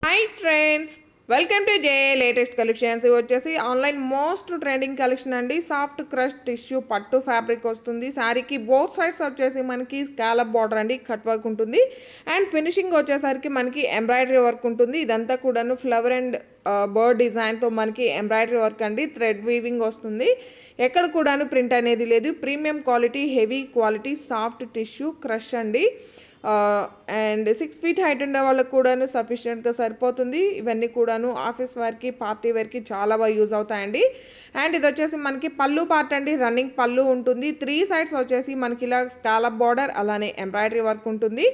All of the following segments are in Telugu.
Hi friends, welcome to JA latest collections. ఇవి వచ్చేసి ఆన్లైన్ మోస్ట్ ట్రెండింగ్ కలెక్షన్ అండి. సాఫ్ట్ క్రష్ టిష్యూ పట్టు ఫ్యాబ్రిక్ వస్తుంది. శారీకి బోత్ సైడ్స్ వచ్చేసి మనకి స్కాలప్ బార్డర్ అండి, కట్ వర్క్ ఉంటుంది. అండ్ ఫినిషింగ్ వచ్చేసరికి మనకి ఎంబ్రాయిడరీ వర్క్ ఉంటుంది. ఇదంతా కూడాను ఫ్లవర్ అండ్ బర్డ్ డిజైన్తో మనకి ఎంబ్రాయిడరీ వర్క్ అండి, థ్రెడ్ వీవింగ్ వస్తుంది. ఎక్కడ కూడాను ప్రింట్ అనేది లేదు. Premium quality, heavy quality, soft tissue crush అండి. అండ్ 6 feet హైట్ ఉండే వాళ్ళకి కూడాను సఫిషియెంట్గా సరిపోతుంది. ఇవన్నీ కూడాను ఆఫీస్ వేర్కి, పార్టీ వేర్కి చాలా బాగా యూజ్ అవుతాయండి. అండ్ ఇది వచ్చేసి మనకి పళ్ళు పార్ట్ అండి, రన్నింగ్ పళ్ళు ఉంటుంది. 3 sides వచ్చేసి మనకి ఇలా స్కాలప్ బార్డర్, అలానే ఎంబ్రాయిడరీ వర్క్ ఉంటుంది.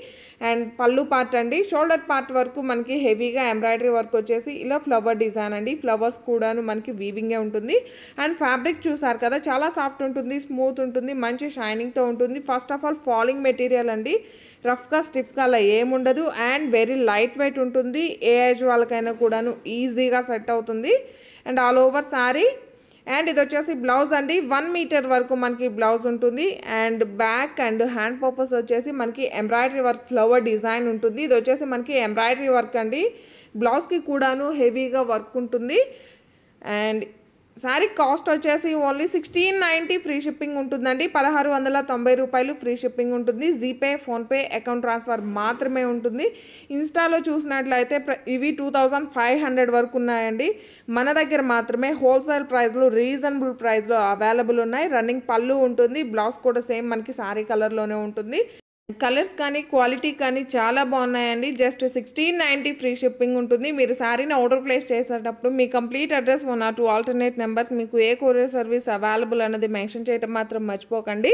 అండ్ పళ్ళు పార్ట్ అండి, షోల్డర్ పార్ట్ వరకు మనకి హెవీగా ఎంబ్రాయిడరీ వర్క్ వచ్చేసి ఇలా ఫ్లవర్ డిజైన్ అండి. ఫ్లవర్స్ కూడాను మనకి వీవింగే ఉంటుంది. అండ్ ఫ్యాబ్రిక్ చూసారు కదా, చాలా సాఫ్ట్ ఉంటుంది, స్మూత్ ఉంటుంది, మంచి షైనింగ్తో ఉంటుంది. First of all falling material అండి, రఫ్గా స్టిఫ్గా అలా ఏముండదు. అండ్ వెరీ లైట్ వెయిట్ ఉంటుంది. ఏ ఏజ్ వాళ్ళకైనా కూడాను ఈజీగా సెట్ అవుతుంది. And all over sari. And ఇది వచ్చేసి బ్లౌజ్ అండి, 1 meter వరకు మనకి బ్లౌజ్ ఉంటుంది. And back and hand purpose వచ్చేసి మనకి ఎంబ్రాయిడరీ వర్క్, ఫ్లవర్ డిజైన్ ఉంటుంది. ఇది వచ్చేసి మనకి ఎంబ్రాయిడరీ వర్క్ అండి. బ్లౌజ్కి కూడాను హెవీగా వర్క్ ఉంటుంది. అండ్ శారీ కాస్ట్ వచ్చేసి ఓన్లీ 1690 ఫ్రీ షిప్పింగ్ ఉంటుందండి. 1690 రూపాయలు ఫ్రీ షిప్పింగ్ ఉంటుంది. జీపే, ఫోన్పే, అకౌంట్ ట్రాన్స్ఫర్ మాత్రమే ఉంటుంది. ఇన్స్టాలో చూసినట్లయితే ఇవి 2500 వరకు ఉన్నాయండి. మన దగ్గర మాత్రమే హోల్సేల్ ప్రైస్లో, రీజనబుల్ ప్రైస్లో అవైలబుల్ ఉన్నాయి. రన్నింగ్ పళ్ళు ఉంటుంది. బ్లౌజ్ కూడా సేమ్ మనకి శారీ కలర్లోనే ఉంటుంది. కలర్స్ కానీ క్వాలిటీ కానీ చాలా బాగున్నాయండి. జస్ట్ 1690 ఫ్రీ షిప్పింగ్ ఉంటుంది. మీరు శారీని ఆర్డర్ ప్లేస్ చేసేటప్పుడు మీ complete address 1 or 2 alternate numbers, మీకు ఏ కొరియర్ సర్వీస్ అవైలబుల్ అన్నది మెన్షన్ చేయడం మాత్రం మర్చిపోకండి.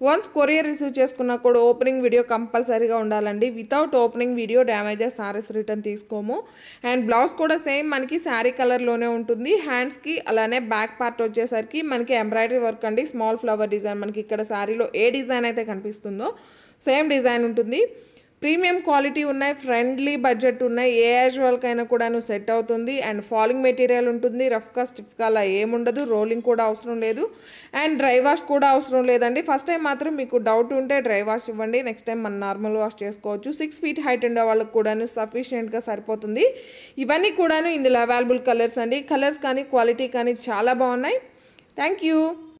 వన్స్ కొరియర్ రిసీవ్ చేసుకున్నా కూడా ఓపెనింగ్ వీడియో కంపల్సరీగా ఉండాలండి. Without opening video damages saris return తీసుకోము. అండ్ బ్లౌజ్ కూడా సేమ్ మనకి శారీ కలర్లోనే ఉంటుంది. హ్యాండ్స్కి అలానే బ్యాక్ పార్ట్ వచ్చేసరికి మనకి ఎంబ్రాయిడరీ వర్క్ అండి, స్మాల్ ఫ్లవర్ డిజైన్. మనకి ఇక్కడ శారీలో ఏ డిజైన్ అయితే కనిపిస్తుందో సేమ్ డిజైన్ ఉంటుంది. ప్రీమియం క్వాలిటీ ఉన్నాయి, ఫ్రెండ్లీ బడ్జెట్ ఉన్నాయి. ఏ ఏజ్ వాళ్ళకైనా కూడాను సెట్ అవుతుంది. అండ్ ఫాలింగ్ మెటీరియల్ ఉంటుంది, రఫ్గా స్టిఫ్గా అలా ఏముండదు. రోలింగ్ కూడా అవసరం లేదు. అండ్ డ్రై వాష్ కూడా అవసరం లేదండి. ఫస్ట్ టైం మాత్రం మీకు డౌట్ ఉంటే డ్రై వాష్ ఇవ్వండి, నెక్స్ట్ టైం మనం నార్మల్ వాష్ చేసుకోవచ్చు. 6 feet హైట్ ఉండే వాళ్ళకి కూడాను సఫిషియెంట్గా సరిపోతుంది. ఇవన్నీ కూడాను ఇందులో అవైలబుల్ కలర్స్ అండి. కలర్స్ కానీ క్వాలిటీ కానీ చాలా బాగున్నాయి. Thank you.